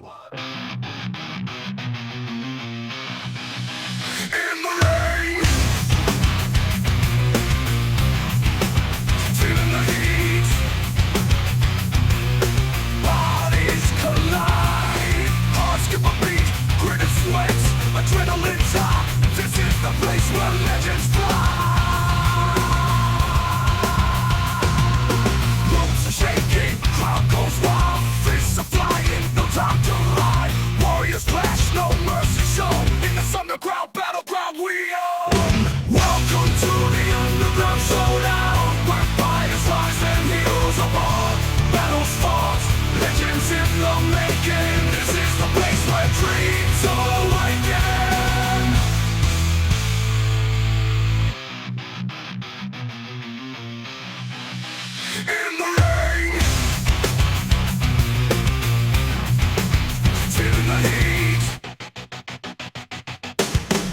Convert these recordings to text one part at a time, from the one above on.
In the rain, feeling the heat, bodies collide, hearts skip a beat, grit and sweat, adrenaline's hot. This is the place where legends fly. Ropes are shaking, crowd goes wild, fists are flying, no time to hide. Warriors clash, no mercy shown. In this underground battleground we own. Welcome to the underground showdown, where fighters rise and heroes are born. Battles fought, legends in the making. This is the place where dreams awaken. In the rain, feeling the heat,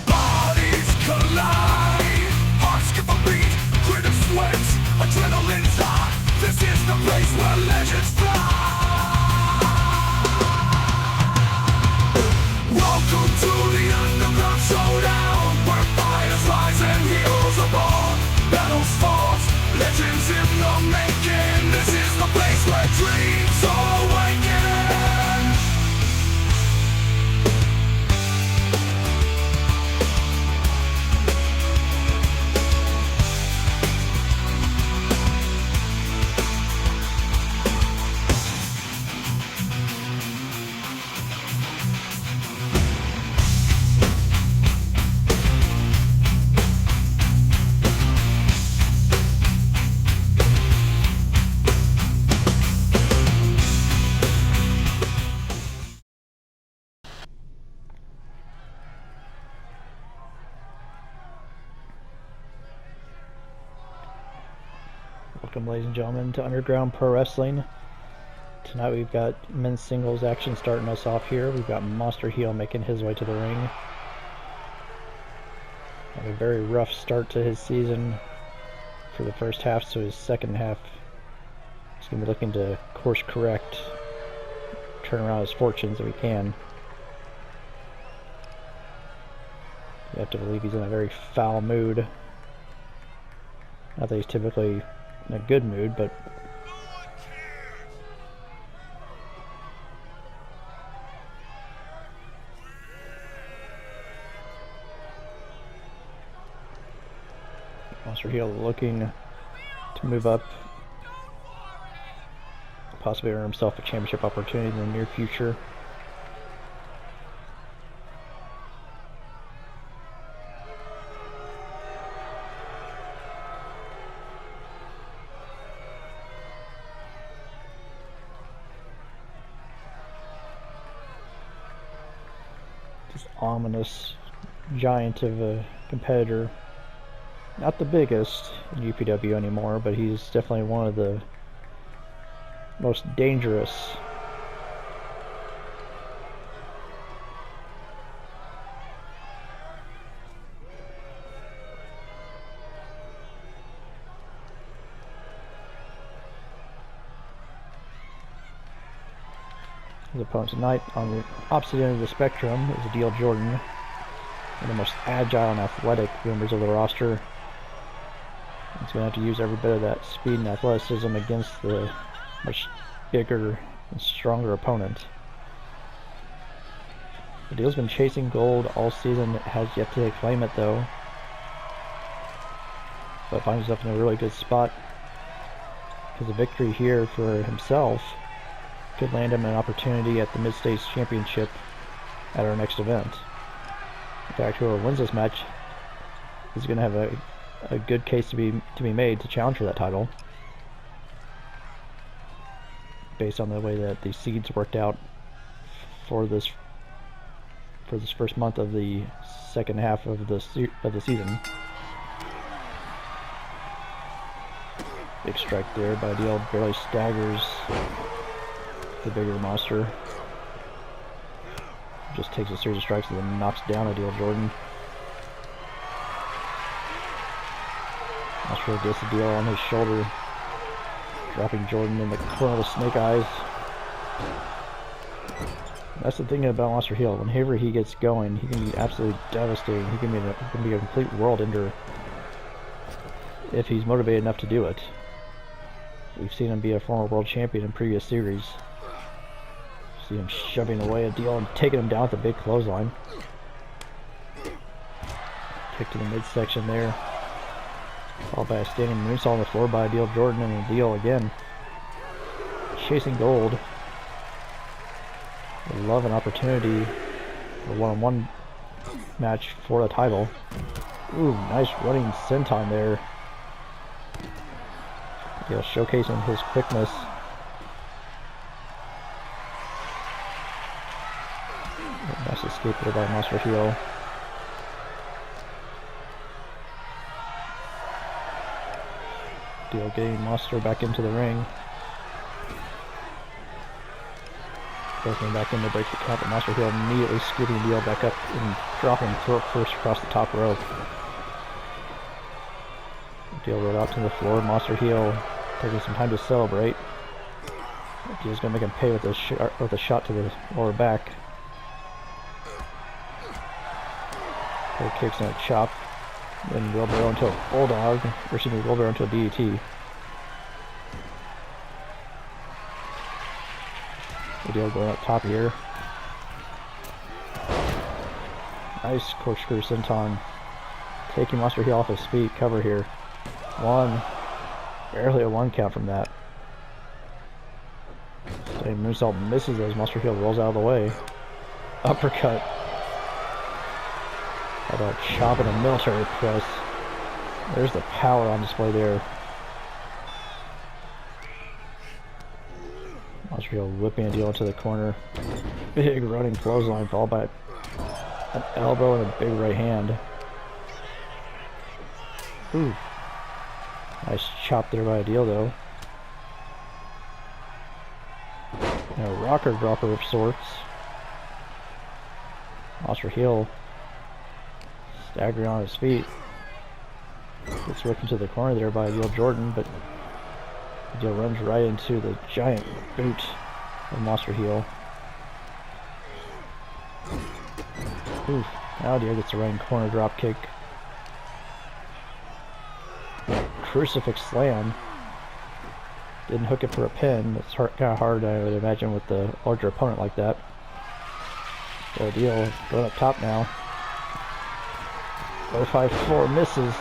bodies collide, hearts skip a beat, grit and sweat, adrenaline's hot. This is the place where legends fly. Welcome to the underground showdown, where fighters rise and heroes are born. Battles fought, legends in the making. This is the place where dreams awaken. Welcome, ladies and gentlemen, to Underground Pro Wrestling. Tonight we've got men's singles action starting us off here. We've got Monster Heel making his way to the ring. Had a very rough start to his season for the first half, so his second half he's going to be looking to course correct, turn around his fortunes if he can. You have to believe he's in a very foul mood. Not that he's typically in a good mood, but Monster Heel looking to move up, possibly earn himself a championship opportunity in the near future. This ominous giant of a competitor. Not the biggest in UPW anymore, but he's definitely one of the most dangerous. His opponent tonight on the opposite end of the spectrum is Adil Jordan, one of the most agile and athletic members of the roster. He's going to have to use every bit of that speed and athleticism against the much bigger and stronger opponent. Adil's been chasing gold all season, has yet to claim it though, but finds himself in a really good spot because a victory here for himself could land him an opportunity at the Mid-States Championship at our next event. In fact, whoever wins this match is going to have a good case to be made to challenge for that title, based on the way that the seeds worked out for this first month of the second half of the season. Big strike there by Adil, barely staggers the bigger monster. Just takes a series of strikes and then knocks down Adil Jordan. Monster gets Adil on his shoulder, dropping Jordan in the corner of the snake eyes. That's the thing about Monster Heel. Whenever he gets going, he can be absolutely devastating. He can be a complete world ender if he's motivated enough to do it. We've seen him be a former world champion in previous series. See him shoving away a deal and taking him down with a big clothesline. Kick to the midsection there. Followed by a standing moonsault on the floor by Deal Jordan, and a deal again. Chasing gold. I love an opportunity for a one-on-one match for the title. Ooh, nice running senton there. Deal showcasing his quickness. Nice escape there by Monster Heel. Deal getting Monster back into the ring. Goes back in to break the count, but Monster Heel immediately scooting Deal back up and dropping throat first across the top rope. Deal rolled out to the floor. Monster Heel taking some time to celebrate. Deal's gonna make him pay with a shot to the lower back. Head kicks and a chop. Then wheelbarrow into a bulldog, or excuse me, wheelbarrow into a DDT. The Deal going up top here. Nice corkscrew senton. Taking Monster Heel off his feet. Cover here. One. Barely a one count from that. Same moonsault misses as Monster Heel rolls out of the way. Uppercut. How about chop and a military press? There's the power on display there. Monster Heel whipping a Deal into the corner. Big running clothesline followed by an elbow and a big right hand. Ooh. Nice chop there by a Deal though. And a rocker dropper of sorts. Monster Heel staggering on his feet. Gets whipped into the corner there by Deal Jordan, but Deal runs right into the giant boot of Monster Heel. Oof. Now Deal gets a running corner drop kick. Crucifix slam. Didn't hook it for a pin. It's kind of hard, I would imagine, with the larger opponent like that. So Deal going up top now. 454 misses.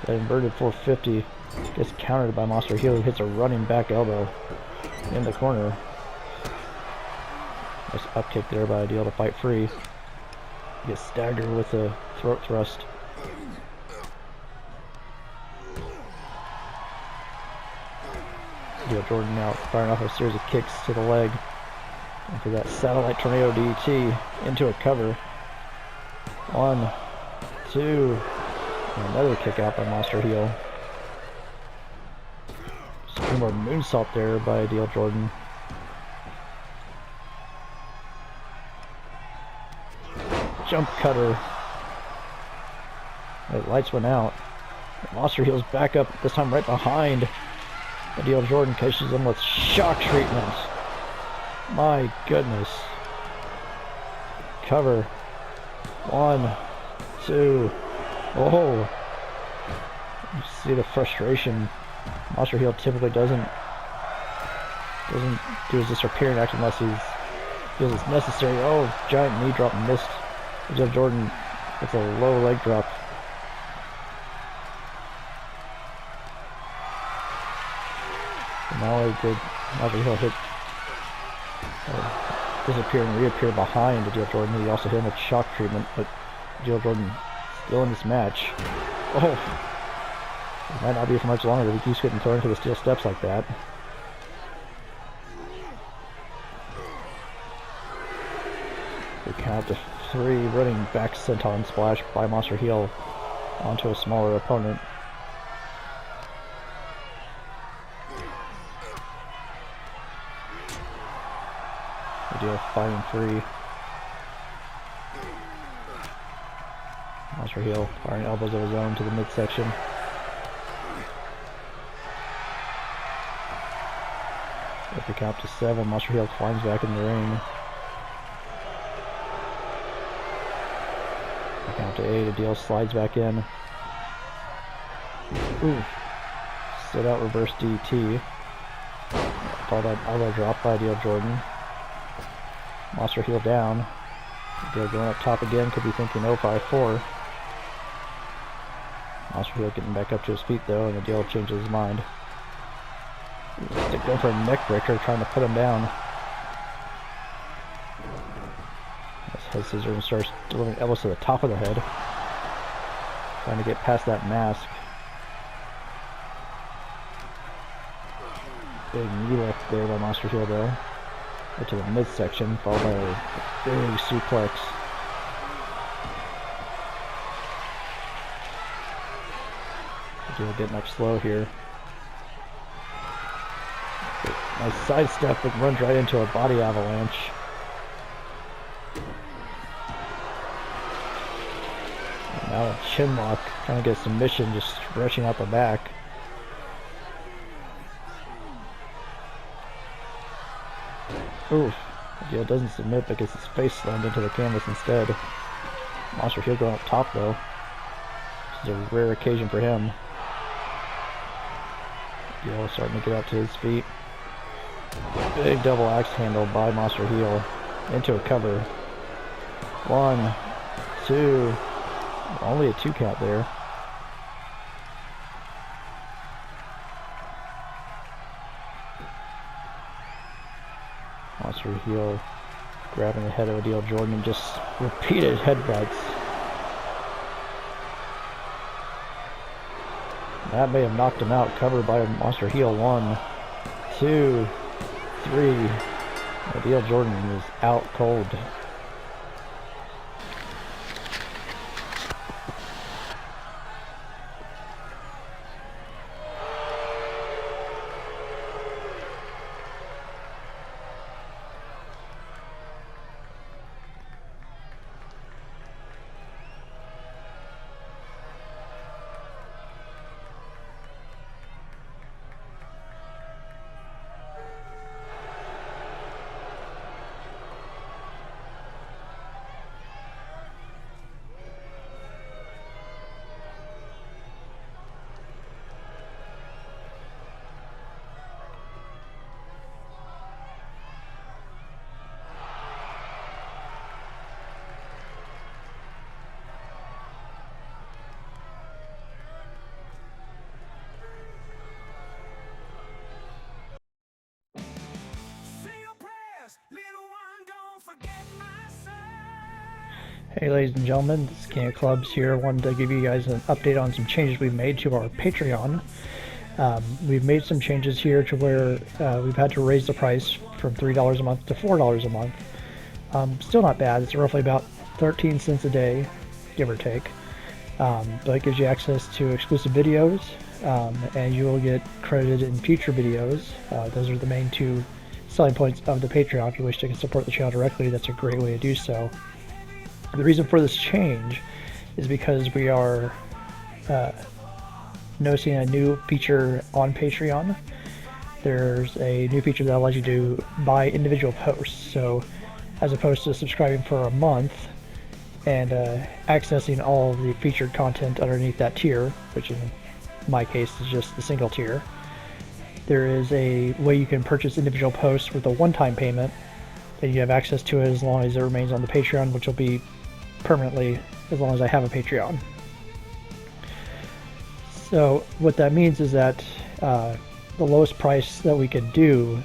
That inverted 450 gets countered by Monster Heel, who hits a running back elbow in the corner. Nice up kick there by Deal to fight free. Gets staggered with a throat thrust. Deal Jordan now firing off a series of kicks to the leg. And for that satellite tornado DDT into a cover. 1, 2, and another kick out by Monster Heel. Some more moonsault there by Deal Jordan. Jump cutter. The lights went out. Monster Heel's back up, this time right behind. Deal Jordan catches him with shock treatment. My goodness. Cover. 1, 2. Oh. You see the frustration. Monster Heel typically doesn't do his disappearing act unless he feels it's necessary. Oh, giant knee drop missed. Deal Jordan with a low leg drop. And not only did Monster Heel hit disappear and reappear behind Deal Jordan, he also hit him with shock treatment, but Deal Jordan still in this match. Oh! It might not be for much longer if he keeps getting thrown into the steel steps like that. We count to 3 running back senton splash by Monster Heel onto a smaller opponent. Deal fighting free. Monster Heel firing elbows of his own to the midsection. With the count to 7. Monster Heel climbs back in the ring. The count to 8. Adil slides back in. Ooh. Sit out reverse DT. Called that elbow drop by Adil Jordan. Monster Heel down. Adil going up top again. Could be thinking 0-5-4. Monster Heel getting back up to his feet though, and Adil changes his mind. Going for a neck breaker, trying to put him down. Head scissors and starts delivering elbows to the top of the head. Trying to get past that mask. Big knee lift there by Monster Heel though. Right to the midsection, followed by a big suplex. Adil getting up slow here. Nice sidestep that runs right into a body avalanche. And now a chin lock, trying to get submission, just stretching out the back. Oof. Adil doesn't submit but gets his face slammed into the canvas instead. Monster Heel going up top though. This is a rare occasion for him. Adil starting to get up to his feet. Big double axe handle by Monster Heel into a cover. 1, 2, only a 2 count there. Monster Heel grabbing the head of Adil Jordan and just repeated headbutts. That may have knocked him out. Covered by Monster Heel. 1, 2, 3. Adil Jordan is out cold. Hey ladies and gentlemen, this is King of Clubs here. Wanted to give you guys an update on some changes we've made to our Patreon. We've made some changes here to where we've had to raise the price from $3 a month to $4 a month. Still not bad. It's roughly about 13 cents a day, give or take. But it gives you access to exclusive videos, and you will get credited in future videos. Those are the main 2 selling points of the Patreon. If you wish to support the channel directly, that's a great way to do so. The reason for this change is because we are noticing a new feature on Patreon. There's a new feature that allows you to buy individual posts. So as opposed to subscribing for a month and accessing all of the featured content underneath that tier, which in my case is just the single tier, there is a way you can purchase individual posts with a one-time payment, and you have access to it as long as it remains on the Patreon, which will be permanently as long as I have a Patreon. So what that means is that the lowest price that we could do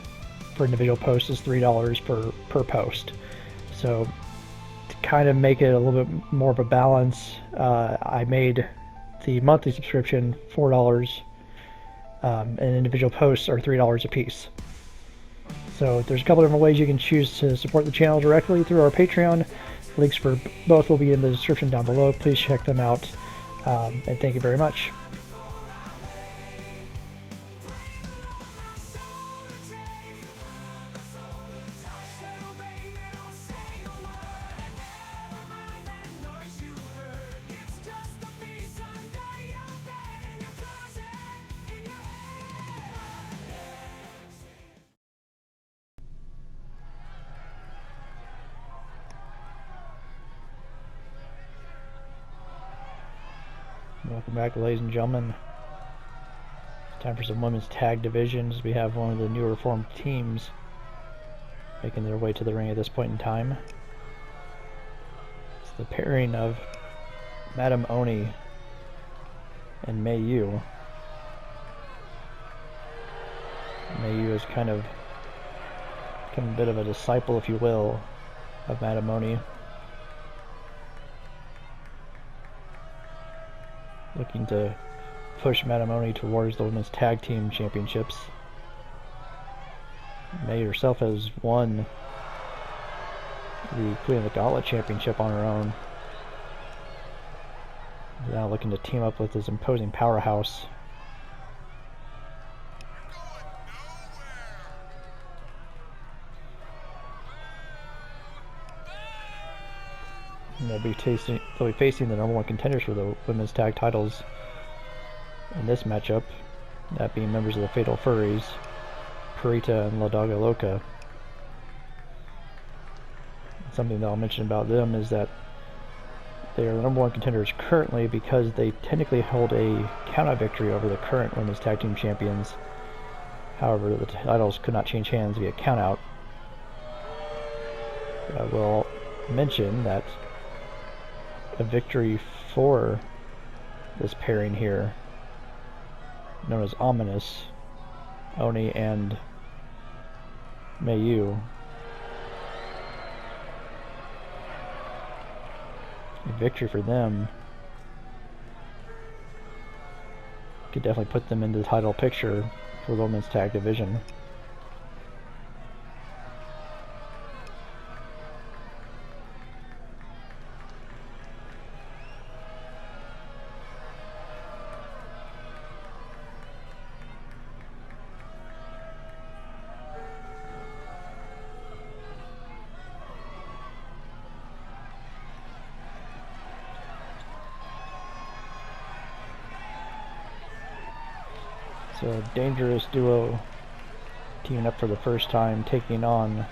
for individual posts is $3 per post. So to kind of make it a little bit more of a balance, I made the monthly subscription $4, and individual posts are $3 a piece. So there's a couple different ways you can choose to support the channel directly through our Patreon. Links for both will be in the description down below. Please check them out, and thank you very much. Welcome back, ladies and gentlemen. It's time for some women's tag divisions. We have one of the newer formed teams making their way to the ring at this point in time. It's the pairing of Madam Oni and Mei Yu. Mei Yu has kind of become a bit of a disciple, if you will, of Madam Oni. Looking to push Madam Oni towards the Women's Tag Team Championships. May herself has won the Queen of the Gauntlet Championship on her own. Now looking to team up with this imposing powerhouse. And they'll be facing the number one contenders for the women's tag titles in this matchup, that being members of the Fatal Furries, Purita and La Daga Loca. Something that I'll mention about them is that they are the number one contenders currently because they technically hold a countout victory over the current women's tag team champions. However, the titles could not change hands via countout. I will mention that a victory for this pairing here, known as Ominous, Oni and Mei Yu, a victory for them could definitely put them into the title picture for the women's tag division. So, a dangerous duo teaming up for the first time, taking on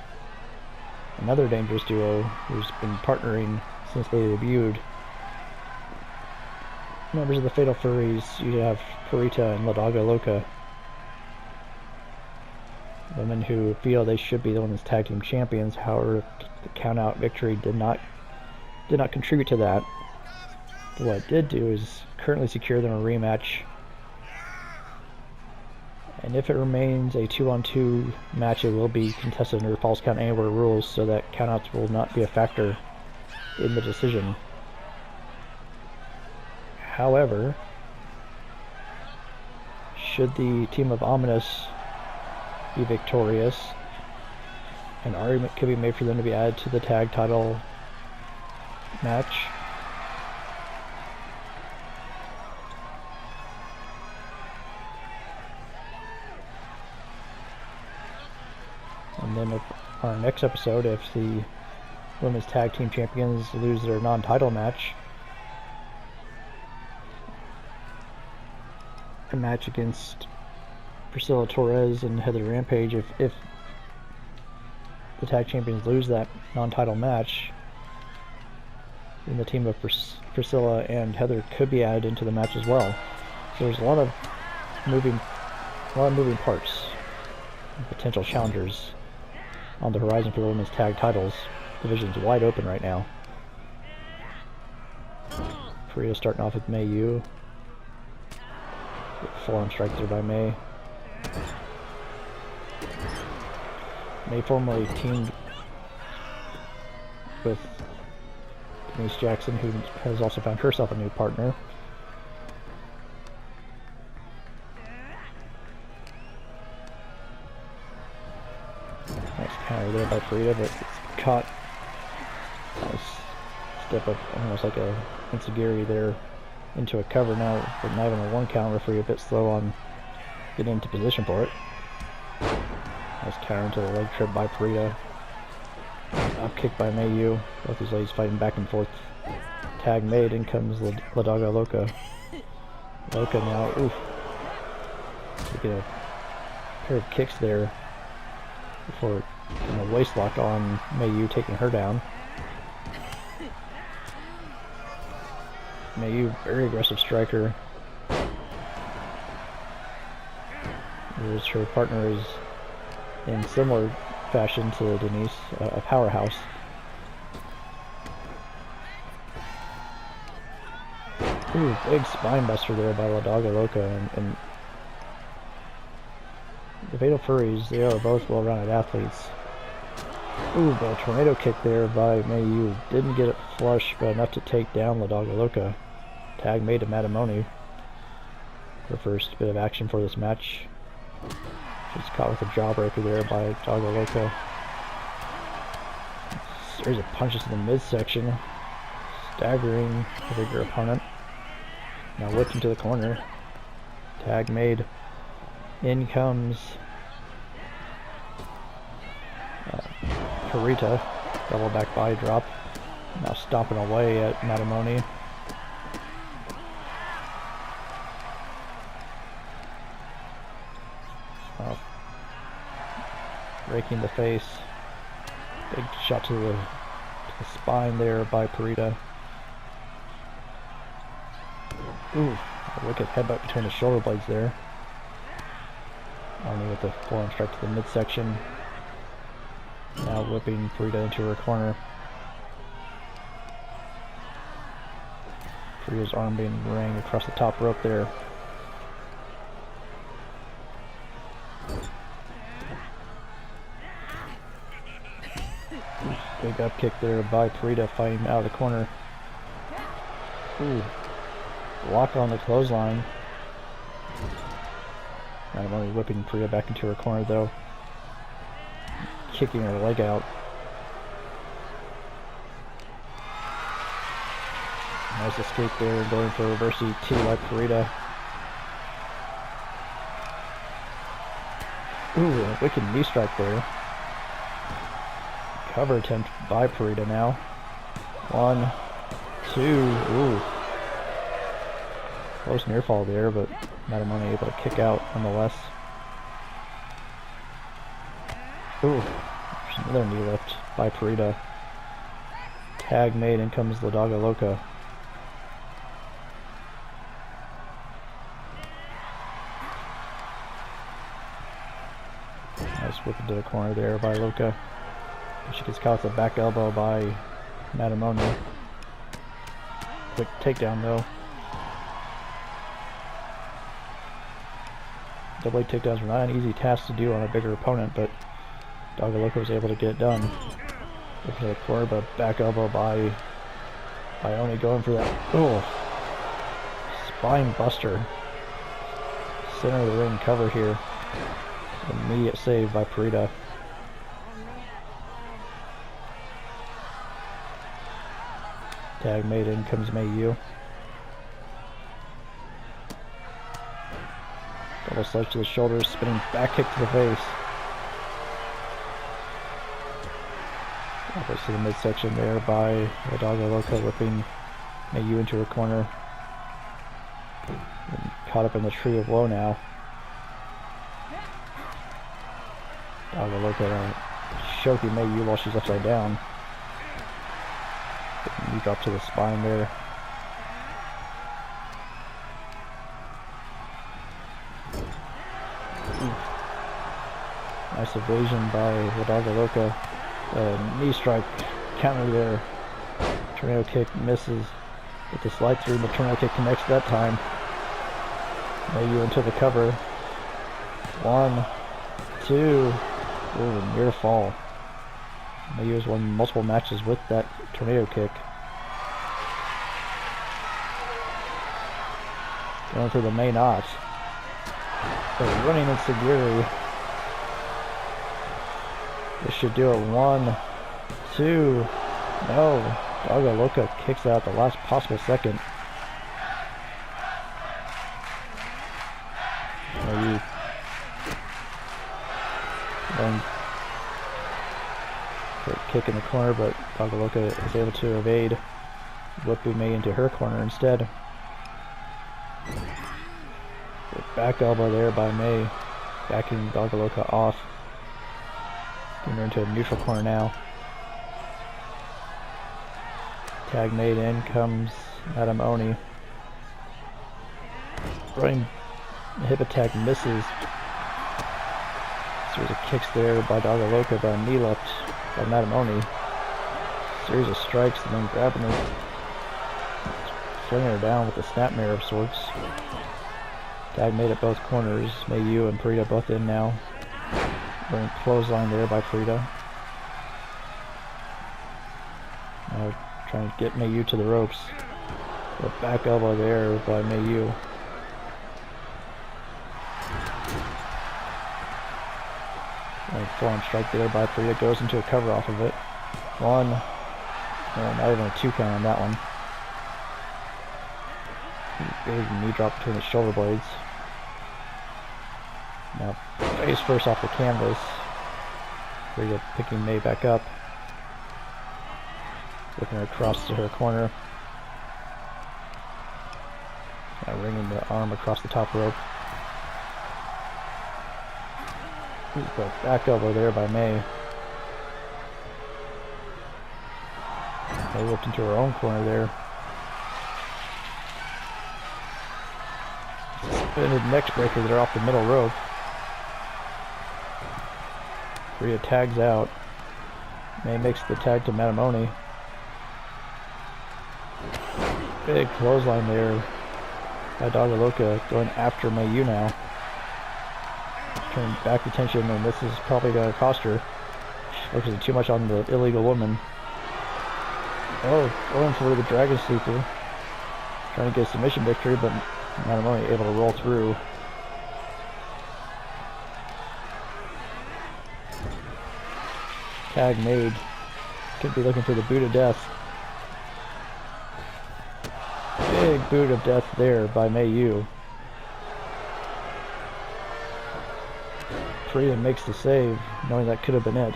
another dangerous duo who's been partnering since they debuted. Members of the Fatal Furries, you have Purita and La Daga Loca. Women who feel they should be the women's tag team champions. However, the count-out victory did not contribute to that. But what it did do is currently secure them a rematch. And if it remains a 2-on-2 match, it will be contested under false count anywhere rules, so that countouts will not be a factor in the decision. However, should the team of Ominous be victorious, an argument could be made for them to be added to the tag title match. And then our next episode, if the women's tag team champions lose their non-title match, a match against Priscilla Torres and Heather Rampage, if the tag champions lose that non-title match, then the team of Priscilla and Heather could be added into the match as well. So there's a lot of moving parts and potential challengers on the horizon for the women's tag titles. Division's wide open right now. Purita starting off with Mei Yu. Forearm strike there by Mei. Mei formerly teamed with Denise Jackson, who has also found herself a new partner. Nice counter there by Purita, but it's caught. Nice step up, almost like a enziguri there into a cover now, but not even a 1 count. Referee a bit slow on getting into position for it. Nice counter into the leg trip by Purita. Up kick by Mei Yu. Both these ladies fighting back and forth. Tag made, in comes La Daga Loca. Loca now, oof. We get a pair of kicks there before getting a waist lock on Mei Yu, taking her down. Mayu, very aggressive striker. Whereas her partner is in similar fashion to Denise, a powerhouse. Ooh, big spine buster there by La Dogga Loca, and the Fatal Furies, they are both well-rounded athletes. Ooh, but a tornado kick there by Mayu. Didn't get it flush, but enough to take down La Dogga Loca. Tag made to Matamoni. Her first bit of action for this match. She's caught with a jawbreaker there by Dogga Loca. Series of punches in the midsection, staggering the bigger opponent. Now whipped into the corner. Tag made. In comes Kurita. Double back body drop. Now stomping away at Matamoni. Raking the face. Big shot to the spine there by Kurita. Ooh, a wicked headbutt between the shoulder blades there. Only with the forearm strike to the midsection. Now whipping Kurita into her corner. Kurita's arm being rang across the top rope there. Big up kick there by Kurita, fighting out of the corner. Ooh. Lock on the clothesline. Matamoni whipping Kurita back into her corner though. Kicking her leg out. Nice escape there, going for a reverse ET like Kurita. Ooh, a wicked knee strike there. Cover attempt by Kurita now. 1, 2, ooh. Close near fall there, but Matamoni able to kick out nonetheless. Ooh, there's another knee lift by Kurita. Tag made, in comes La Dogga Loca. Nice whip into the corner there by Loca. She gets caught with a back elbow by Matamoni. Quick takedown though. Double leg takedowns were not an easy task to do on a bigger opponent, but Dogga Loca was able to get it done. Look to the corner, but back elbow by Oni, going for that. Oh, spine buster. Center of the ring cover here. Immediate save by Kurita. Tag made, in comes Mayu. Double sledge to the shoulders, spinning back kick to the face. Elbows to the midsection there by La Dogga Loca, whipping Mayu into her corner. And caught up in the tree of woe now. Dogga Loca choking Mayu while she's upside down. Knee drop to the spine there. Nice evasion by La Dogga Loca. Knee strike counter there. Tornado kick misses with the slide through, but tornado kick connects that time. Mayu into the cover. 1, 2. Ooh, near fall. Mayu has won multiple matches with that tornado kick. Going for the main knot. So running enziguri. This should do it. 1, 2. No. Dogga Loca kicks out the last possible second. Mayu going for a kick in the corner, but Dogga Loca is able to evade, whipping May into her corner instead. Back elbow there by May, backing Dogga Loca off. Getting her into a neutral corner now. Tag made, in comes Madam Oni. Running hip attack misses. Series of kicks there by Dogga Loca, but a knee left by Madam Oni. Series of strikes and then grabbing her, flinging her down with a snapmare of sorts. Tag made at both corners. Mayu and Frida both in now. Running clothesline there by Frida. Now trying to get Mayu to the ropes. The back elbow there by Mayu. And forearm strike there by Frida. Goes into a cover off of it. One. No, not even a 2 count on that one. Big knee drop between the shoulder blades. Now face first off the canvas. Frida picking May back up. Looking her across to her corner. Now ringing the arm across the top rope. But back elbow there by May. May whipped into her own corner there. Suspended neck breaker there off the middle rope. Rhea tags out. May makes the tag to Madam Oni. Big clothesline there by Dogga Loca, going after Mayu now. Turning back the tension, and this is probably going to cost her. Focusing too much on the illegal woman. Oh, going for the Dragon Sleeper. Trying to get a submission victory, but Madam Oni able to roll through. Tag made. Could be looking for the boot of death. Big boot of death there by Mayu. Frida makes the save, knowing that could have been it.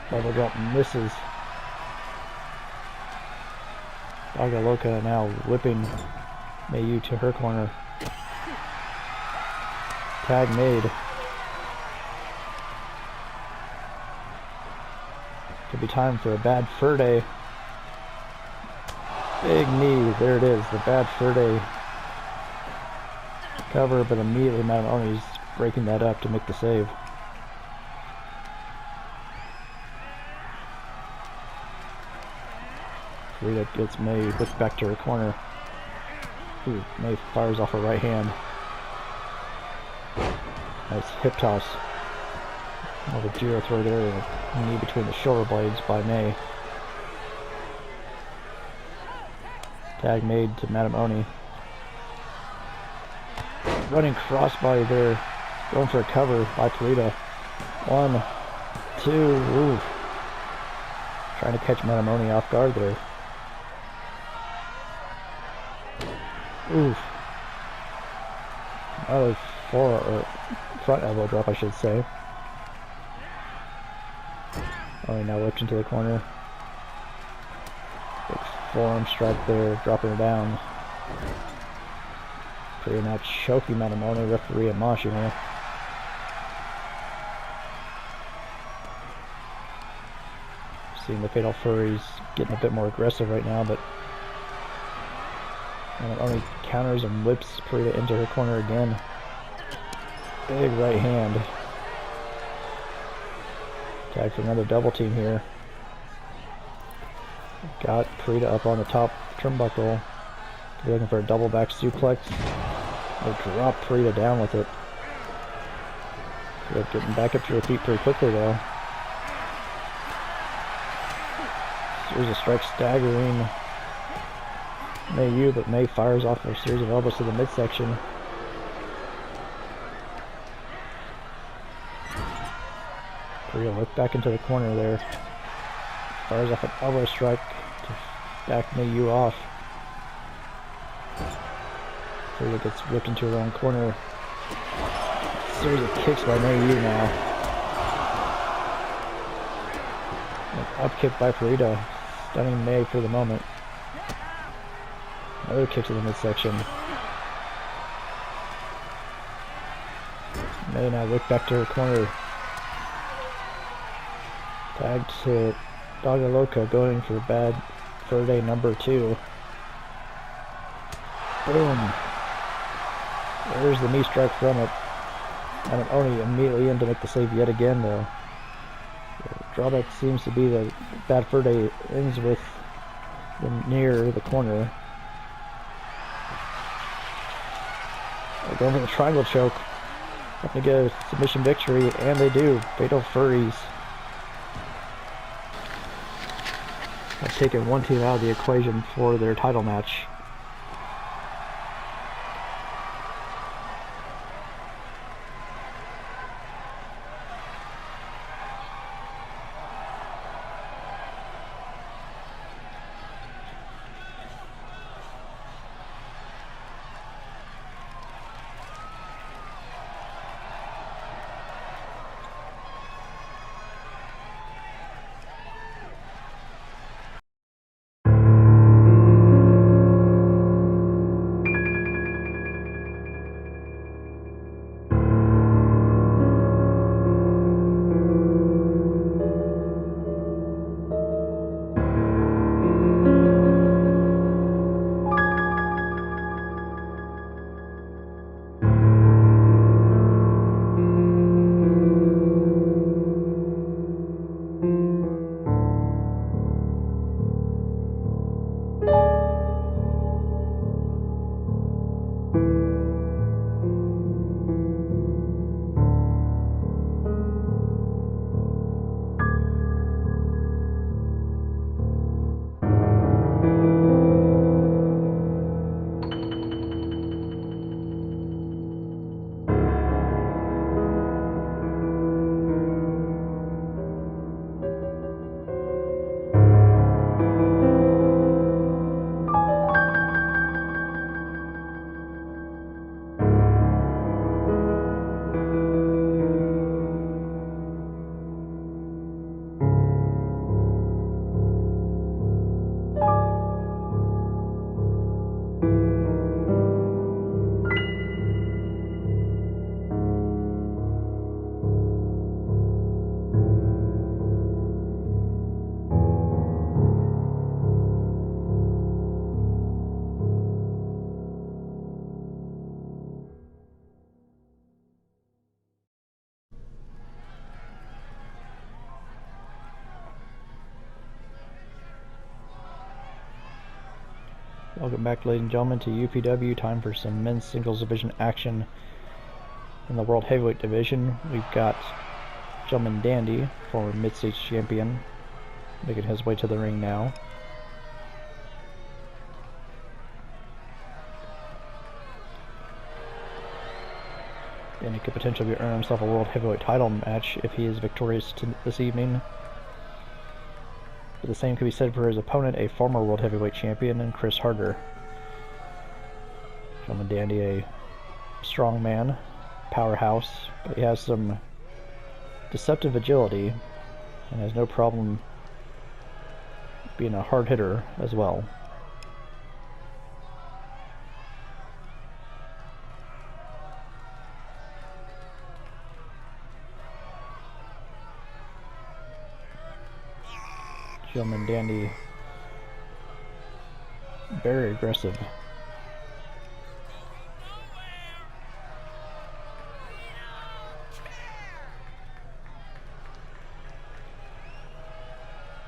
Double drop misses. Dogga Loca now whipping Mayu to her corner. Tag made. Could be time for a bad fur day. Big knee, there it is, the bad fur day cover, but immediately Madam Oni's breaking that up to make the save. Frida gets May whipped back to her corner. Ooh, May fires off her right hand. Nice hip toss. Another gyro throw there, and a knee between the shoulder blades by May. Tag made to Madam Oni. Running crossbody there. Going for a cover by Frida. 1, 2, oof. Trying to catch Madam Oni off guard there. Oof. Another front elbow drop, I should say. Oni now whipped into the corner. Big forearm strike there, dropping her down. Frida now choking Madam Oni, referee admonishing her. Seeing the Fatal Furries getting a bit more aggressive right now, but Madam Oni counters and whips Frida into her corner again. Big right hand. Tag for another double team here. Got Frida up on the top turnbuckle. They're looking for a double back suplex. They drop Frida down with it. Frida getting back up to her feet pretty quickly though. Series of strikes staggering Mayu, but May fires off a series of elbows to the midsection. Frida whipped back into the corner there. Fires off an elbow strike to back Mayu off. Frida gets whipped into her own corner. Series of kicks by Mayu now. An up kick by Frida, stunning May for the moment. Another kick to the midsection. May now whipped back to her corner. Tagged to Dogga Loca going for bad Verde number 2. Boom. There's the knee strike from it. And Oni immediately in to make the save yet again, though. The drawback seems to be that bad Verde ends with the near the corner. They're going for the triangle choke. Hoping to get a submission victory, and they do. Fatal Furries have taken one team out of the equation for their title match. Welcome back, ladies and gentlemen, to UPW. Time for some men's singles division action in the World Heavyweight division. We've got Gentleman Dandy, former mid-stage champion, making his way to the ring now. Dandy could potentially earn himself a World Heavyweight title match if he is victorious this evening. But the same could be said for his opponent, a former World Heavyweight champion, and Chris Harder. Gentleman Dandy, a strong man, powerhouse, but he has some deceptive agility and has no problem being a hard hitter as well. Gentleman Dandy, very aggressive.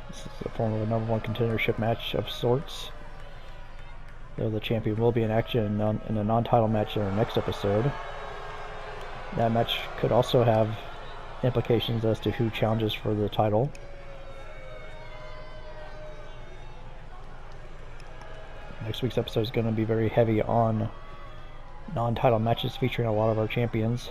This is a form of a #1 contendership match of sorts, though the champion will be in action in a non-title match in our next episode. That match could also have implications as to who challenges for the title. Next week's episode is going to be very heavy on non-title matches featuring a lot of our champions.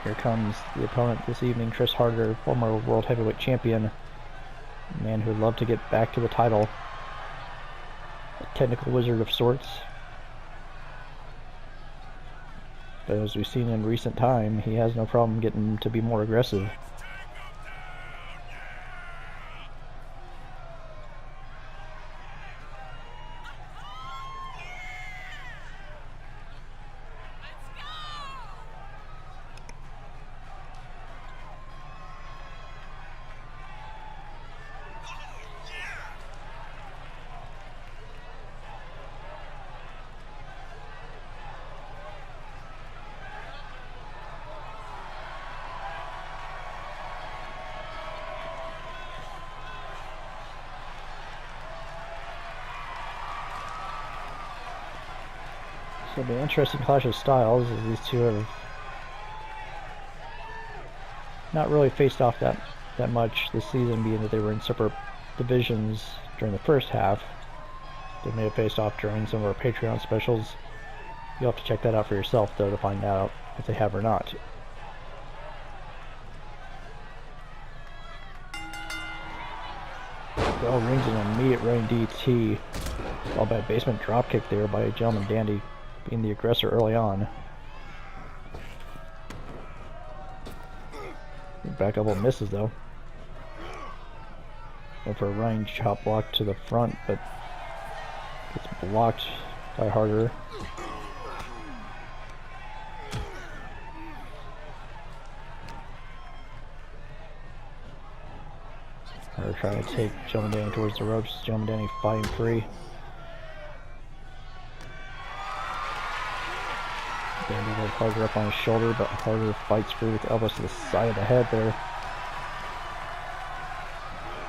Here comes the opponent this evening, Chris Harder, former World Heavyweight Champion, a man who would love to get back to the title. A technical wizard of sorts. But as we've seen in recent time, he has no problem getting to be more aggressive. So it'll be an interesting clash of styles, as these two have not really faced off that much this season, being that they were in separate divisions during the first half. They may have faced off during some of our Patreon specials. You'll have to check that out for yourself, though, to find out if they have or not. Bell rings an immediate running DT, followed by a basement dropkick there by Gentleman Dandy, being the aggressor early on. Back elbow misses, though. Went for a running chop block to the front, but gets blocked by Harder. Harder trying to take Gentleman Danny towards the ropes. Gentleman Danny fighting free. Dandy with Harder up on his shoulder, but Harder fights free with elbows to the side of the head there.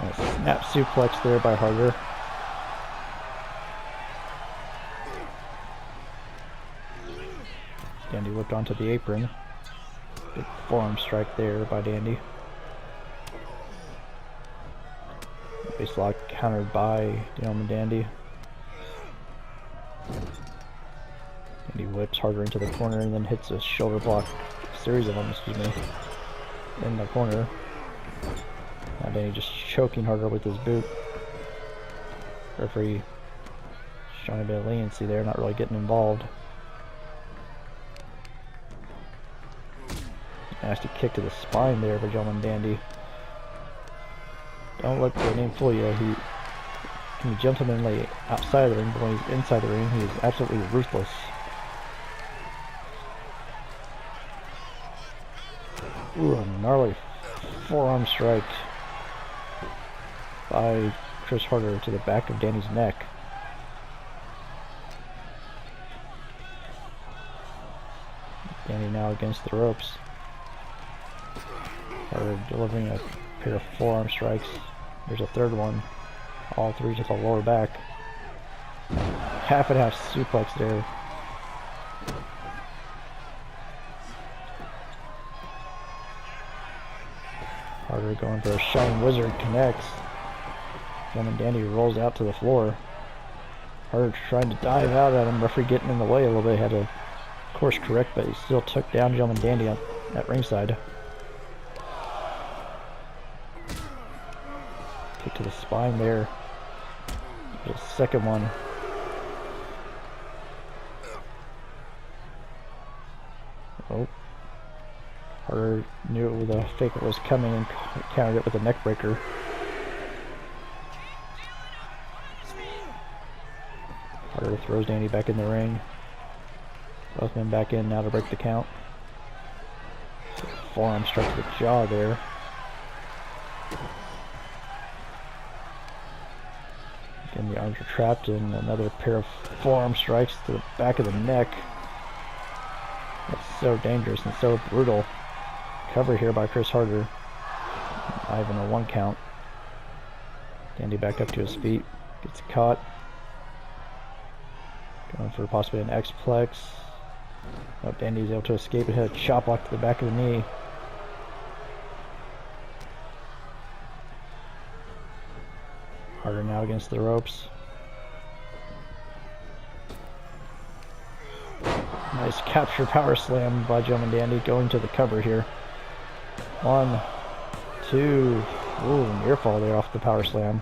And a snap suplex there by Harder. Dandy whipped onto the apron. Big forearm strike there by Dandy. Face lock countered by Gentleman Dandy. Dandy whips Harder into the corner and then hits a shoulder block, series of them, excuse me, in the corner. Now Dandy just choking Harder with his boot. Referee showing a bit of leniency there, not really getting involved. Nasty kick to the spine there by Gentleman Dandy. Don't let the name fool you. He can be gentlemanly outside of the ring, but when he's inside the ring, he is absolutely ruthless. Ooh, a gnarly forearm strike by Chris Harder to the back of Danny's neck. Danny now against the ropes. Harder delivering a pair of forearm strikes. There's a third one. All three to the lower back. Half and half suplex there. Harder going for a Shining Wizard, connects. Gentleman Dandy rolls out to the floor. Harder trying to dive out at him. Referee getting in the way a little bit. Had to course correct, but he still took down Gentleman Dandy at ringside. Kick to the spine there. The second one. Oh. Harder knew the fake was coming and countered it with a neck breaker. Harder throws Danny back in the ring. Both men back in now to break the count. Forearm strike to the jaw there. Again, the arms are trapped, and another pair of forearm strikes to the back of the neck. That's so dangerous and so brutal. Cover here by Chris Harder. Not even a 1 count. Dandy back up to his feet. Gets caught. Going for possibly an X-Plex. Oh, Dandy's able to escape and hit a chop block to the back of the knee. Harder now against the ropes. Nice capture power slam by Gentleman Dandy, going to the cover here. 1, 2, ooh, near fall there off the power slam.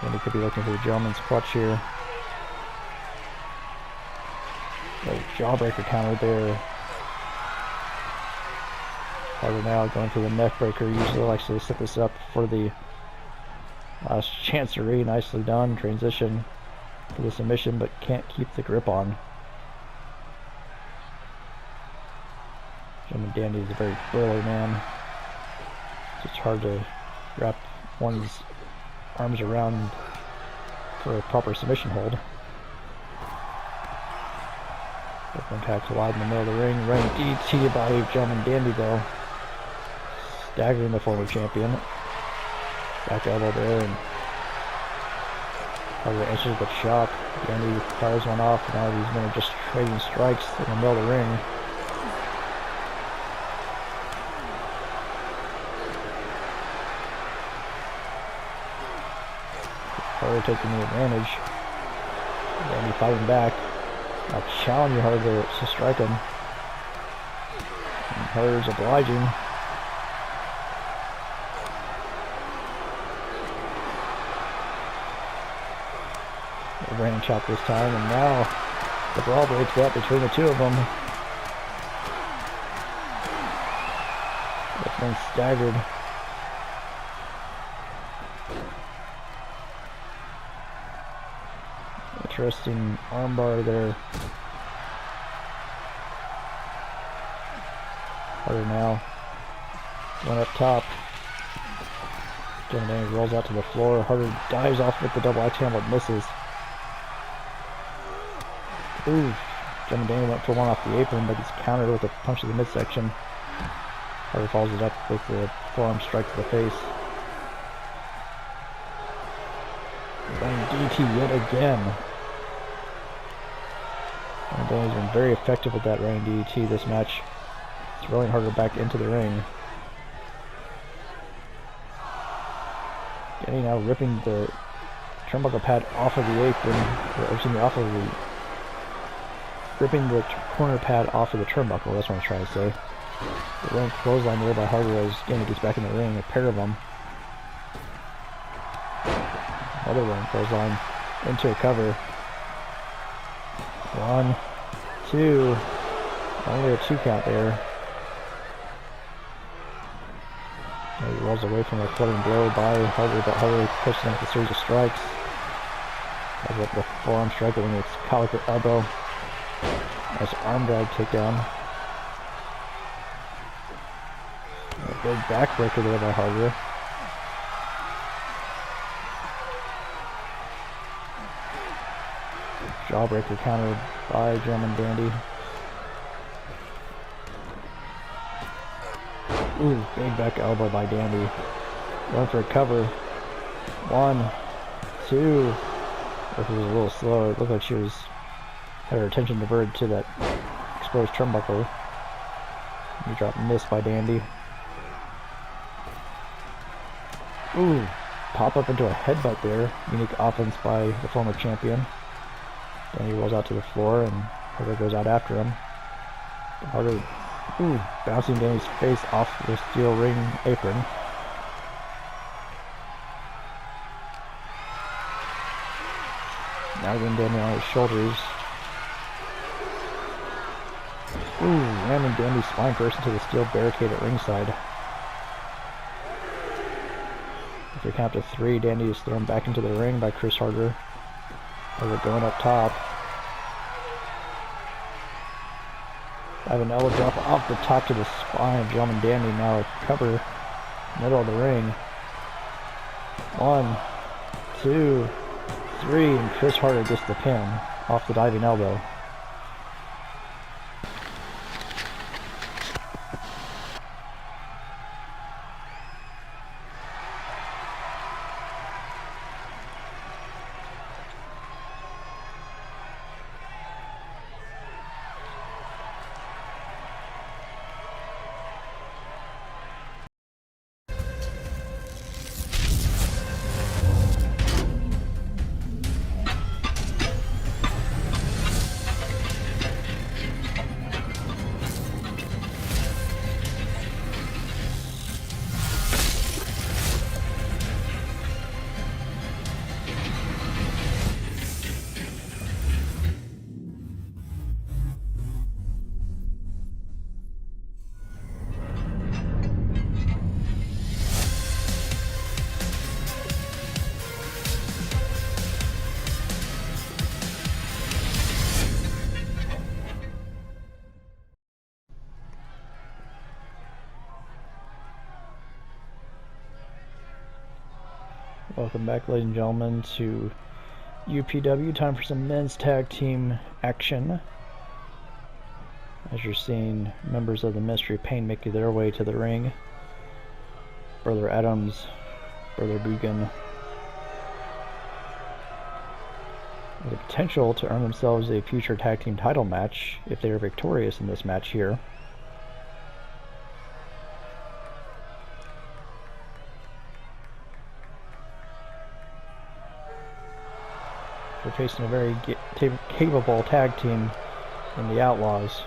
Dandy could be looking for the gentleman's clutch here. A jawbreaker counter there. Harder now going for the neck breaker. Usually likes to set this up for the chancery. Nicely done. Transition for the submission, but can't keep the grip on. Gentleman Dandy is a very burly man. It's hard to wrap one's arms around for a proper submission hold. Impact wide in the middle of the ring. Running DT by Gentleman Dandy though. Staggering the former champion. Back elbow there, and Harder answers the chop. Dandy fires one off. Now these men are just trading strikes in the middle of the ring. Harder taking the advantage. Dandy fighting back. Now challenging Harder to strike him. And Harder's obliging. Random chop this time, and now the brawl breaks up between the two of them. Both men staggered. Interesting armbar there. Harder now. One up top. Danny rolls out to the floor. Harder dives off with the double axe handle, but misses. Ooh, Danny went for one off the apron, but he's countered with a punch to the midsection. Harder follows it up with the forearm strike to the face. Running DT yet again. And Danny's been very effective with that running DT this match. Throwing Harder back into the ring. Danny now ripping the turnbuckle pad off of the apron, or excuse me, ripping the corner pad off of the turnbuckle, that's what I'm trying to say. The running clothesline there by Harder as Danny gets back in the ring, a pair of them. Another running clothesline into a cover. 1, 2, only a 2 count there. And he rolls away from a floating blow by Harder, but Harder pushes him with a series of strikes. Has up the forearm strike, and it's collar to elbow. Nice arm drag takedown. A big backbreaker there by Harder. Jawbreaker countered by German Dandy. Ooh, big back elbow by Dandy. Going for a cover. 1, 2. This was a little slow. It looked like she had her attention diverted to that exposed turnbuckle. He dropped miss by Dandy. Ooh, pop up into a headbutt there. Unique offense by the former champion. Dandy rolls out to the floor and Harder goes out after him. Harder, ooh, bouncing Danny's face off the steel ring apron. Now getting Dandy on his shoulders. Ooh, ramming Dandy's spine first into the steel barricade at ringside. After a count of 3, Dandy is thrown back into the ring by Chris Harder. Harder going up top. I have an elbow drop off the top to the spine of Gentleman Dandy. Now a cover, middle of the ring. 1, 2, 3, and Chris Harder gets the pin off the diving elbow. Welcome back, ladies and gentlemen, to UPW. Time for some men's tag team action. As you're seeing, members of the Ministry of Pain making their way to the ring. Brother Adams, Brother Bugan. with the potential to earn themselves a future tag team title match if they are victorious in this match here. They're facing a very capable tag team in the Outlaws.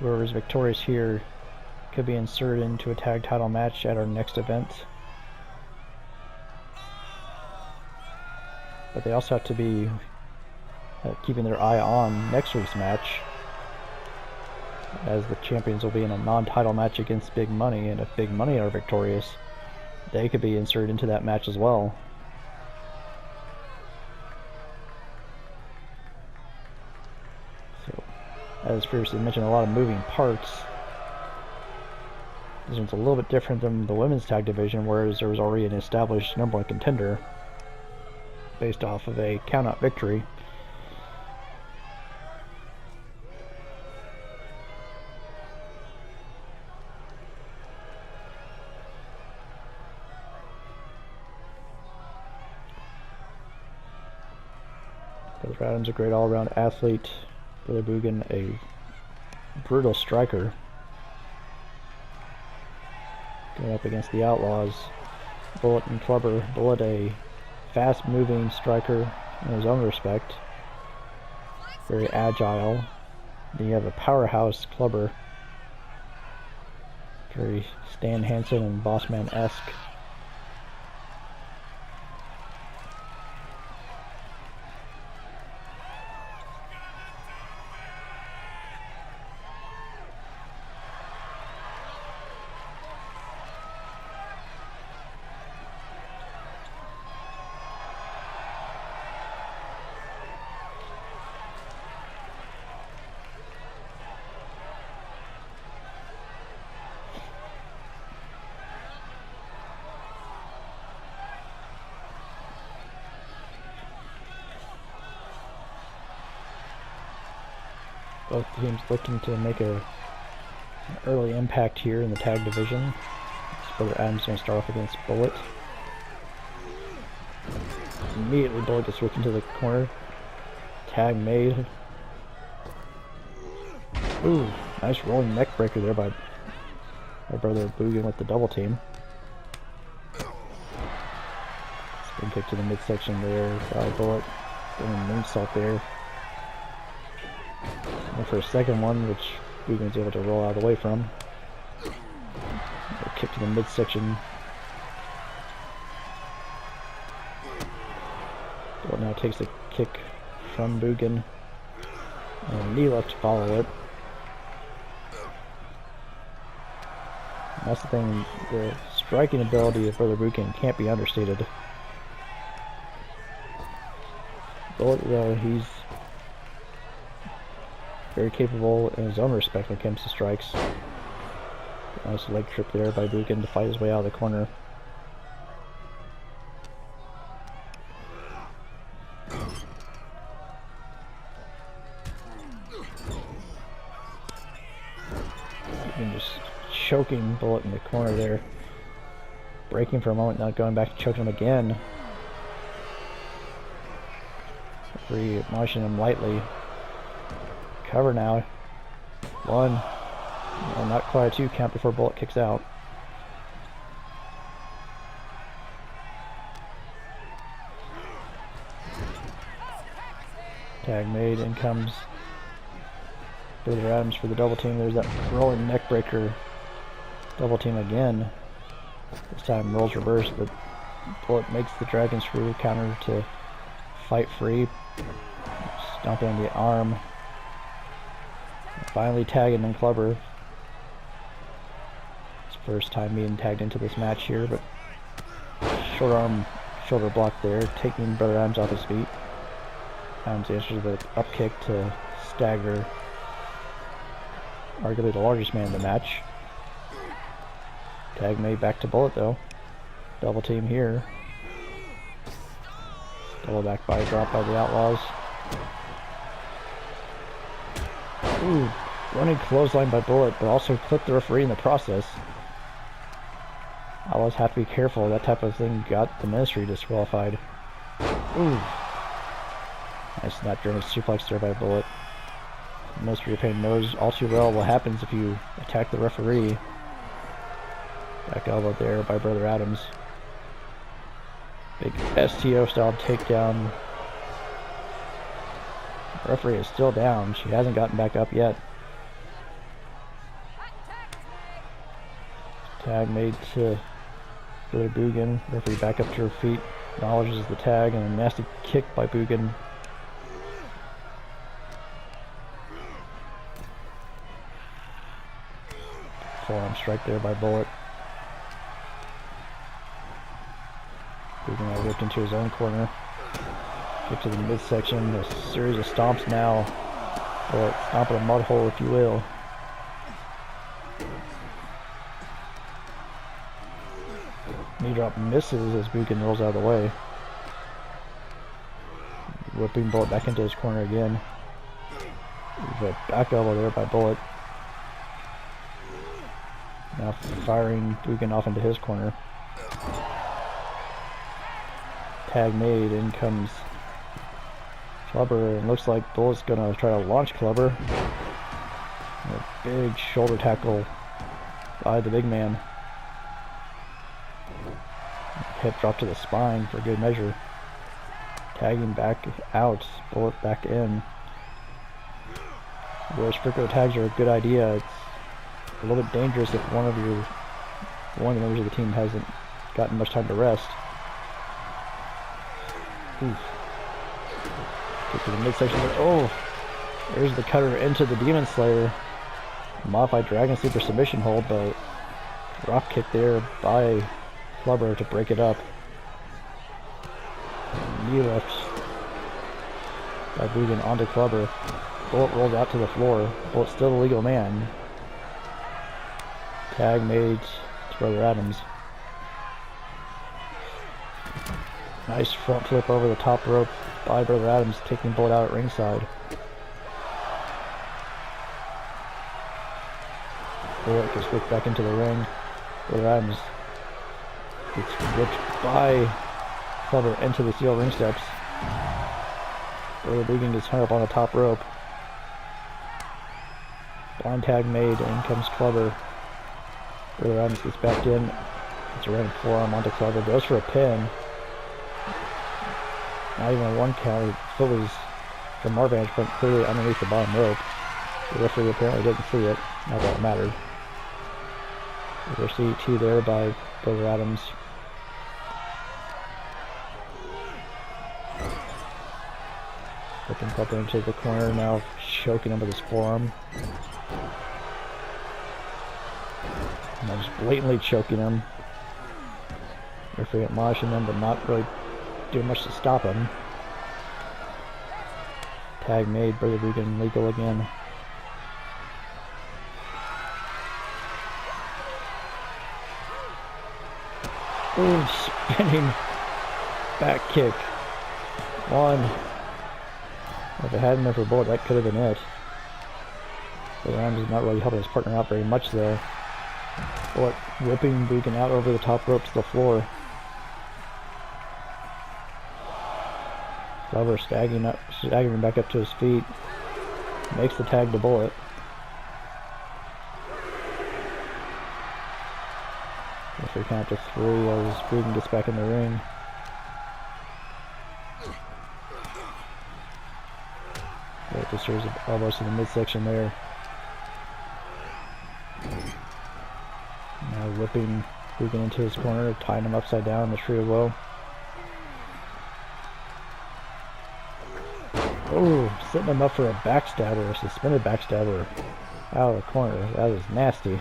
Whoever is victorious here could be inserted into a tag title match at our next event. But they also have to be keeping their eye on next week's match, as the champions will be in a non-title match against Big Money, and if Big Money are victorious, they could be inserted into that match as well. So, as previously mentioned, a lot of moving parts. This one's a little bit different than the women's tag division, whereas there was already an established number one contender based off of a count-out victory. Brother Adams, a great all-around athlete. Brother Bugan, a brutal striker. Going up against the Outlaws, Bullet and Clubber. Bullet, a fast-moving striker in his own respect. Very agile. Then you have a powerhouse Clubber. Very Stan Hansen and Bossman-esque. Both teams looking to make an early impact here in the tag division. Brother Adams is going to start off against Bullet. Immediately Bullet gets whipped into the corner. Tag made. Ooh, nice rolling neck breaker there by Brother Bugan with the double team. Spin kick to the midsection there by Bullet. Doing a moonsault there. And for a second one, which Bugan's able to roll out of the way from. A kick to the midsection. Bullet now takes a kick from Bugan. And a knee left to follow it. And that's the thing, the striking ability of Brother Bugan can't be understated. Bullet, though, he's very capable in his own respect when it comes to strikes. Nice leg trip there by Bugan to fight his way out of the corner. Bugan just choking Bullet in the corner there. Breaking for a moment, not going back to choking him again. Referee admonishing him lightly. Cover now. One. Well, not quite a 2 count before Bullet kicks out. Tag made, in comes Brother Adams for the double team. There's that rolling neck breaker. Double team again. This time rolls reverse, but Bullet makes the dragon screw counter to fight free. Stomping on the arm. Finally tagging in Clubber. It's first time being tagged into this match here, but short arm shoulder block there, taking Brother Adams off his feet. Adams answers the up kick to stagger arguably the largest man in the match. Tag made back to Bullet though. Double team here. Double back by drop by the Outlaws. Ooh, running clothesline by Bullet, but also clipped the referee in the process. always have to be careful. That type of thing got the Ministry disqualified. Ooh. Nice snap German suplex there by Bullet. The Ministry of Pain knows all too well what happens if you attack the referee. Back elbow there by Brother Adams. Big STO style takedown. The referee is still down. She hasn't gotten back up yet. Tag made to Billy Bugan. Referee back up to her feet. Acknowledges the tag and a nasty kick by Bugan. Forearm strike there by Bullet. Bugan now whipped into his own corner. Kick to the midsection. A series of stomps now. Bullet stomping a mud hole, if you will. Knee drop misses as Bugan rolls out of the way. Whipping Bullet back into his corner again. There's a back elbow there by Bullet. Now firing Bugan off into his corner. Tag made, in comes Clubber, and looks like Bullet's gonna try to launch Clubber. A big shoulder tackle by the big man. Hip drop to the spine for good measure. Tagging back out, Bullet back in. Where Spricko tags are a good idea. It's a little bit dangerous if one of the members of the team hasn't gotten much time to rest. Oof. Get to the midsection. Oh! There's the cutter into the Demon Slayer. Modified Dragon Sleeper submission hold, but drop kick there by Clubber to break it up. Knee lift by Bugan onto Clubber. Bullet rolled out to the floor. Bullet still the legal man. Tag made to Brother Adams. Nice front flip over the top rope by Brother Adams, taking Bullet out at ringside. Bullet gets whipped back into the ring. Brother Adams gets whipped by Clubber into the steel ring steps. Brother Bugan gets hung up on the top rope. Blind tag made, and in comes Clubber. Brother Adams gets back in. Gets a random forearm onto Clubber. Goes for a pin. Not even a one count. Phillies, from our vantage point, clearly underneath the bottom rope. The referee apparently didn't see it. Not that it mattered. There's CT there by Brother Adams. Flipping Clubber into the corner, now choking him with his forearm. Now just blatantly choking him. Referee admonishing him, but not really doing much to stop him. Tag made, Brother Bugan legal again. Ooh, spinning back kick. One. If it hadn't been for Bullet, that could have been it. Brother Adams is not really helping his partner out very much there. Bullet whipping Bugan out over the top rope to the floor. Clubber staggering back up to his feet. Makes the tag to Bullet. Referee count to 3 as Bugan gets back in the ring. With a series of elbows to the midsection there. Now whipping Bugan into his corner, tying him upside down in the tree of woe. Oh, setting him up for a backstabber, a suspended backstabber out of the corner. That is nasty.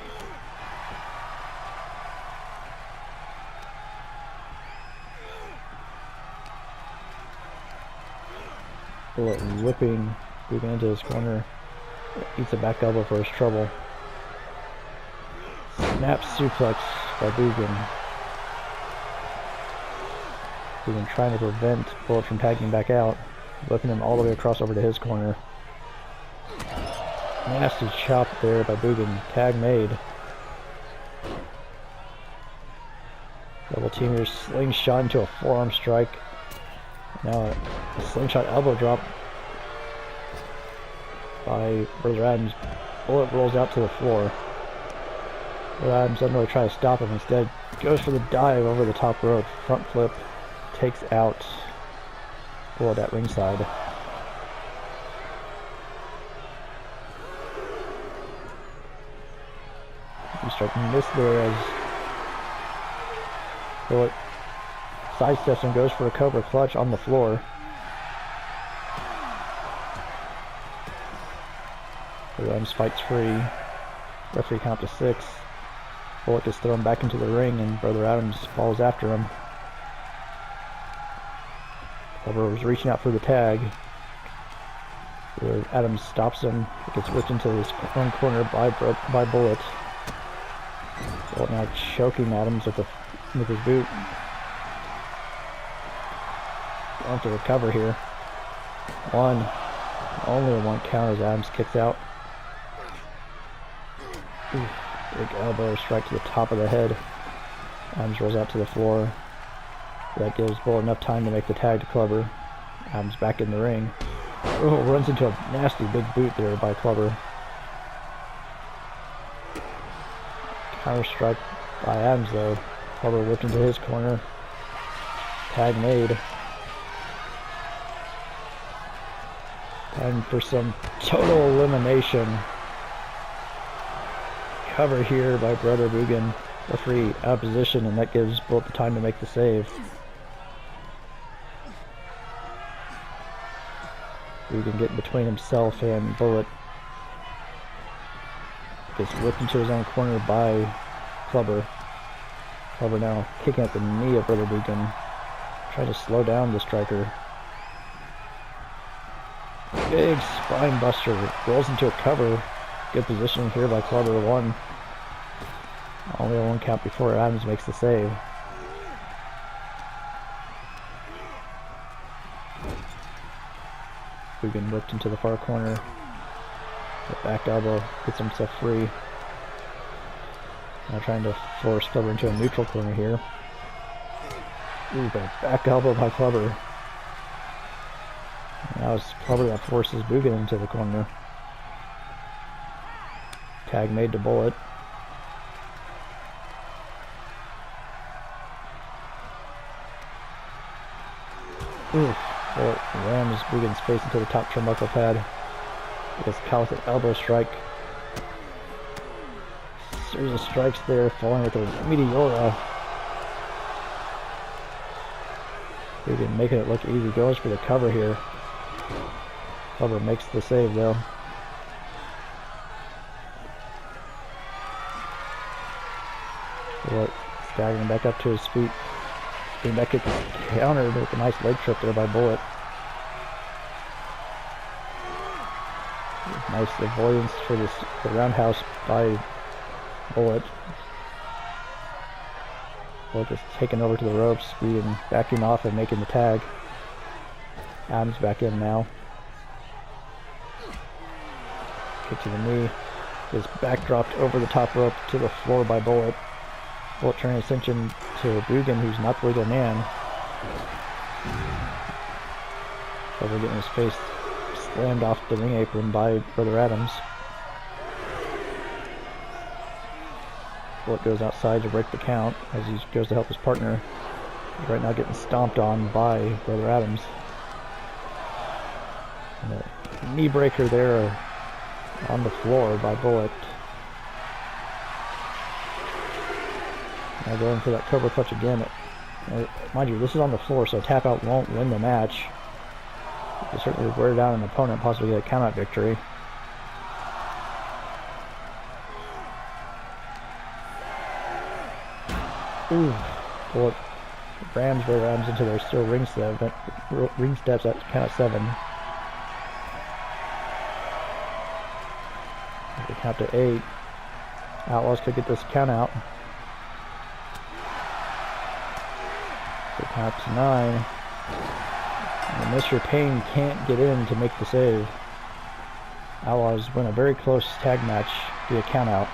Bullet whipping Bugan into his corner. Eats a back elbow for his trouble. Snap suplex by Bugan. Bugan trying to prevent Bullet from tagging back out. Whipping him all the way across over to his corner. Nasty chop there by Bugan. Tag made. Double team here, slingshot into a forearm strike. Now a slingshot elbow drop by Brother Adams. Bullet rolls out to the floor. Brother Adams doesn't really try to stop him. Instead, goes for the dive over the top rope. Front flip, takes out Bullet at ringside. You start to miss there as Bullet sidesteps and goes for a Cobra clutch on the floor. Adams fights free. Referee count to 6. Bullet gets thrown back into the ring and Brother Adams falls after him. Cobra was reaching out for the tag. Adams stops him. It gets whipped into his own corner by Bullet. Bullet now choking Adams with his boot. Going to recover here. Only a one count as Adams kicks out. Ooh, big elbow strike to the top of the head. Adams rolls out to the floor. That gives Bullet enough time to make the tag to Clubber. Adams back in the ring. Oh, runs into a nasty big boot there by Clubber. Counter strike by Adams though. Clubber whipped into his corner. Tag made. Time for some total elimination. Cover here by Brother Bugan. Referee out of position, and that gives Bullet the time to make the save. Bugan getting between himself and Bullet. Gets whipped into his own corner by Clubber. Clubber now kicking at the knee of Brother Bugan. Trying to slow down the striker. Big spine buster. Rolls into a cover. Good positioning here by Clubber. Only a one count before Adams makes the save. Bugan whipped into the far corner. The back elbow gets himself free. Now trying to force Clubber into a neutral corner here. Ooh, but back elbow by Clubber. Now it's Clubber that forces Bugan into the corner. Tag made to Bullet. Ooh, Bullet rams Bugan's face into the top turnbuckle pad. Gets caught with an elbow strike. Series of strikes there, falling with a Meteora. Bugan making it look easy. Goes for the cover here. Clubber makes the save though. Bullet staggering back up to his feet. Getting back at the counter with a nice leg trip there by Bullet. Nice avoidance for the roundhouse by Bullet. Bullet just taken over to the ropes, speeding, backing off and making the tag. Adams back in now. Kick to the knee. His back dropped over the top rope to the floor by Bullet. Bullet turning attention to Bugan, who's not the legal man. Over getting his face slammed off the ring apron by Brother Adams. Bullet goes outside to break the count as he goes to help his partner. He's right now getting stomped on by Brother Adams. And a knee breaker there on the floor by Bullet. Now going for that Cobra clutch again. Mind you, this is on the floor, so tap out won't win the match. You can certainly wear down an opponent, possibly get a count-out victory. Ooh, Bullet rams Brother Adams into their steel ring steps at count of 7. They count to 8. Outlaws could get this count out. They count to 9. And Mr. Payne can't get in to make the save. Outlaws win a very close tag match via count out.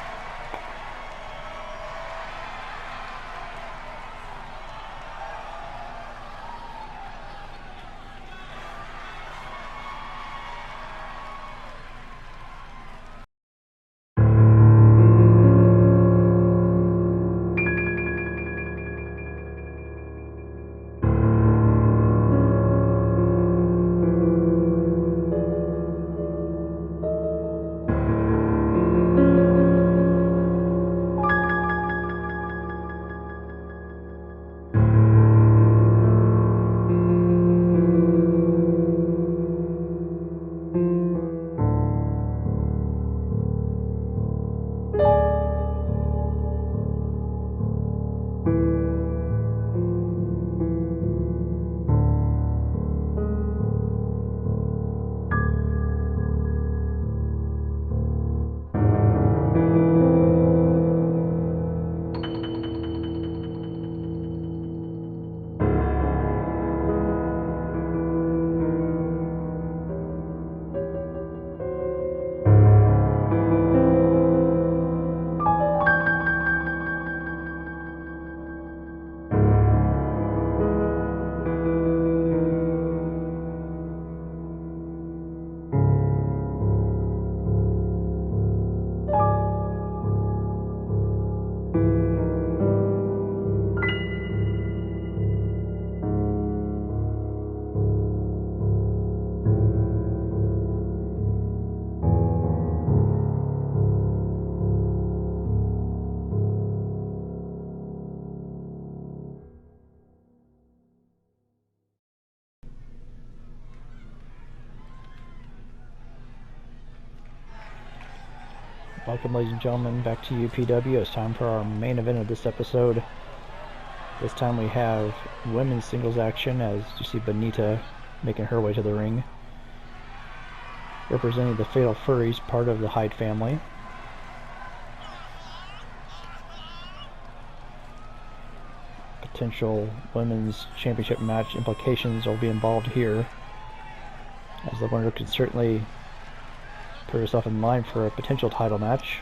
Welcome, ladies and gentlemen, back to UPW. It's time for our main event of this episode. This time we have women's singles action as you see Benita making her way to the ring. Representing the Fatal Furies, part of the Hyde family. Potential women's championship match implications will be involved here, as the winner could certainly put herself in line for a potential title match.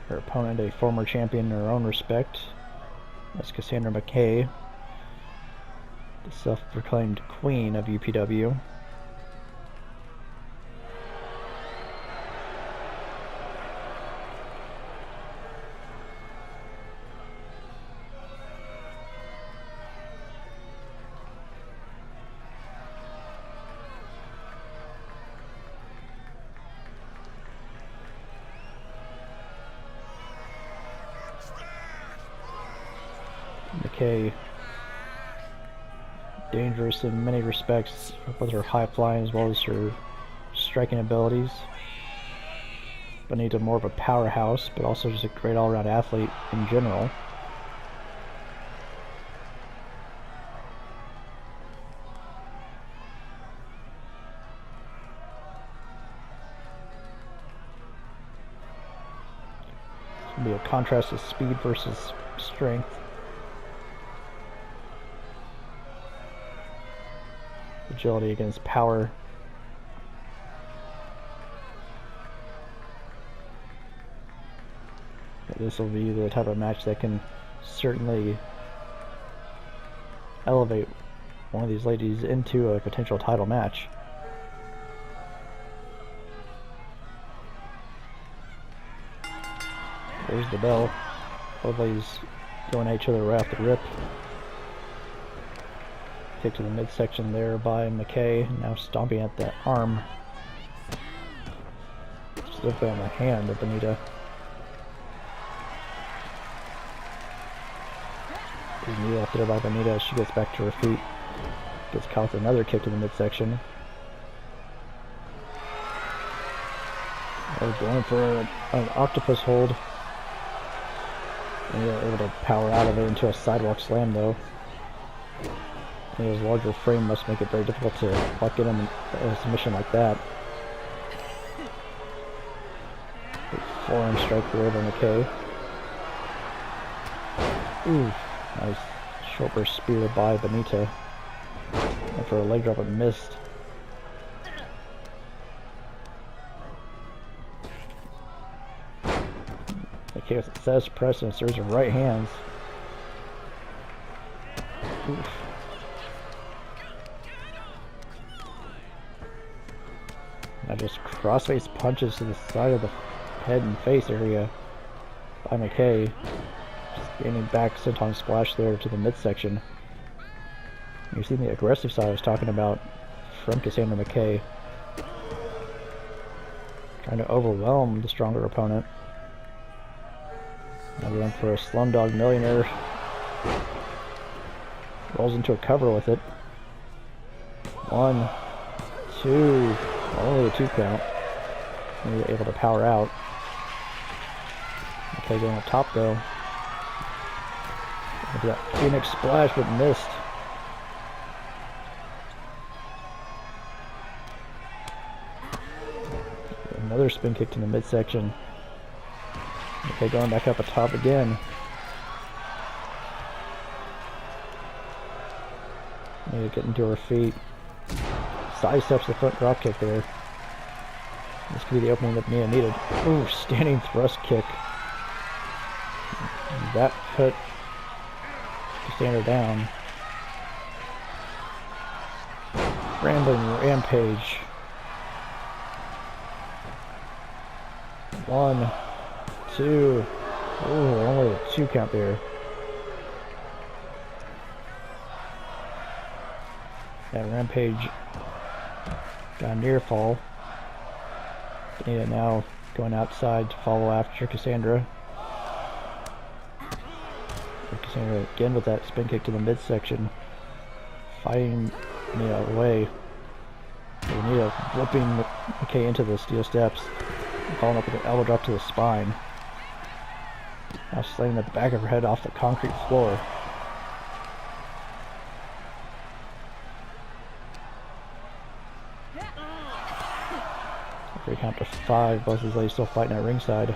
Her opponent, a former champion in her own respect, that's Cassandra McKay, the self-proclaimed queen of UPW. McKay, dangerous in many respects with her high flying as well as her striking abilities. Benita more of a powerhouse, but also just a great all-around athlete in general. It's going to be a contrast of speed versus strength. Agility against power. This will be the type of match that can certainly elevate one of these ladies into a potential title match. There's the bell. Both ladies going at each other right off the rip. Kick to the midsection there by McKay, now stomping at the arm. Specifically on the hand of Benita. Good knee up there by Benita as she gets back to her feet. Gets caught with another kick to the midsection. Going for an octopus hold. And they're able to power out of it into a sidewalk slam though. His larger frame must make it very difficult to lock in a submission like that. Big forearm strike there by McKay. Ooh, nice short burst spear by Benita. And for a leg drop, it missed. McKay with a success press and a series of right hands. Oof. Now just crossface punches to the side of the head and face area by McKay. Just gaining back senton splash there to the midsection. You've seen the aggressive side I was talking about from Cassandra McKay. Trying to overwhelm the stronger opponent. Now going for a Slumdog Millionaire. Rolls into a cover with it. 1, 2... Only a 2 count. And we're able to power out. Okay, going up top though. Look at that Phoenix splash, but missed. Another spin kick to the midsection. Okay, going back up atop again. Need to get into her feet. Sidesteps the front drop kick there. This could be the opening that Mia needed. Ooh, standing thrust kick. That put Cassandra down. Rambling Rampage. 1, 2. Ooh, only a 2 count there. That Rampage got a near fall. Benita now going outside to follow after Cassandra. Cassandra again with that spin kick to the midsection, fighting Nita away. Nita whipping McKay into the steel steps, following up with an elbow drop to the spine. Now slamming the back of her head off the concrete floor. 3 count to 5. Both these ladies still fighting at ringside.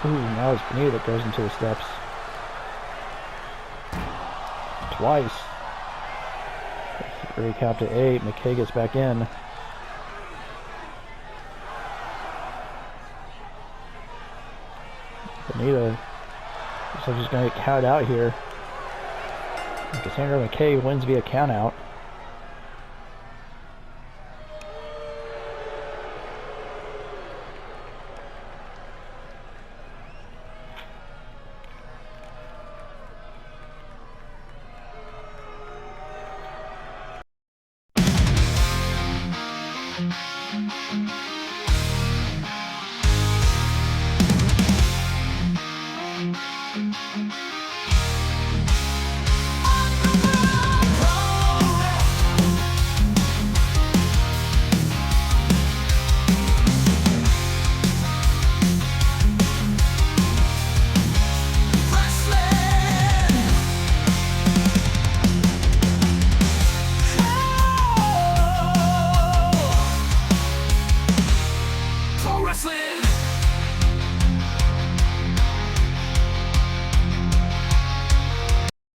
Ooh, now it's Benita that goes into the steps. Twice. 3 count to 8. McKay gets back in. Benita looks like she's going to get counted out here. And Cassandra McKay wins via countout. Wrestling.